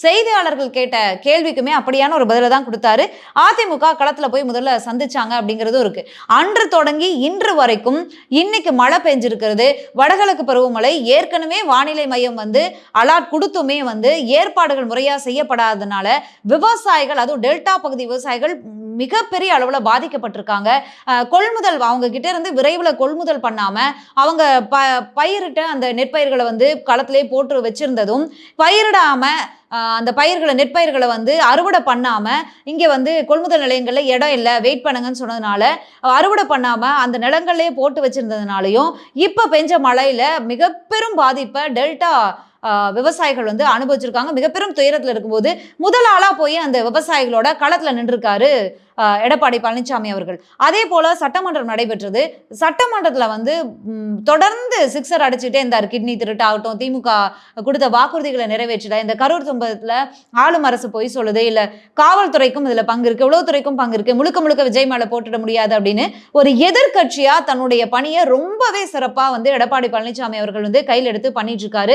செய்தியாளர்கள் கேட்ட கேள்விக்குமே அப்படியான ஒரு பதிலை தான் கொடுத்தாரு. அதிமுக களத்துல போய் முதல்ல சந்திச்சாங்க அப்படிங்கிறதும் இருக்கு. அன்று தொடங்கி இன்று வரைக்கும் இன்னைக்கு மழை பெஞ்சிருக்கிறது. வடகிழக்கு பருவமழை ஏற்கனவே வானிலை மையம் அலர்ட் கொடுத்துமே ஏற்பாடுகள் முறையா செய்யப்படாததுனால விவசாயிகள், அதுவும் டெல்டா பகுதி விவசாயிகள் மிகப்பெரிய அளவுல பாதிக்கப்பட்டிருக்காங்க. கொள்முதல் அவங்க கிட்ட இருந்து விரைவில் கொள்முதல் பண்ணாம அவங்க பயிரிட்ட அந்த நெற்பயிர்களை களத்திலே போட்டு வச்சிருந்ததும் பயிரிடாம அந்த பயிர்களை நெற்பயிர்களை அறுவடை பண்ணாம இங்க கொள்முதல் நிலையங்கள்ல இடம் இல்லை வெயிட் பண்ணுங்கன்னு சொன்னதுனால அறுவடை பண்ணாம அந்த நிலங்களே போட்டு வச்சிருந்ததுனாலையும் இப்ப பெஞ்ச மழையில மிக பெரும் பாதிப்பை டெல்டா விவசாயிகள் அனுபவிச்சிருக்காங்க. மிக பெரும் துயரத்துல இருக்கும்போது முதல் ஆளா போய் அந்த விவசாயிகளோட களத்துல நின்றுருக்காரு எடப்பாடி பழனிசாமி அவர்கள். அதே போல சட்டமன்றம் நடைபெற்றது. சட்டமன்றத்துல தொடர்ந்து சிக்ஸர் அடிச்சுட்டே இருந்தார். கிட்னி திருட்டாகட்டும், திமுக கொடுத்த வாக்குறுதிகளை நிறைவேற்றல, இந்த கரூர் சம்பவத்துல ஆளும் அரசு போய் சொல்லுது, இல்ல காவல்துறைக்கும் இதுல பங்கு இருக்கு, உளவுத்துறைக்கும் பங்கு இருக்கு, முழுக்க முழுக்க விஜய் மேல போட்டுட முடியாது அப்படின்னு ஒரு எதிர்கட்சியா தன்னுடைய பணியை ரொம்பவே சிறப்பா எடப்பாடி பழனிசாமி அவர்கள் கையில் எடுத்து பண்ணிட்டு இருக்காரு.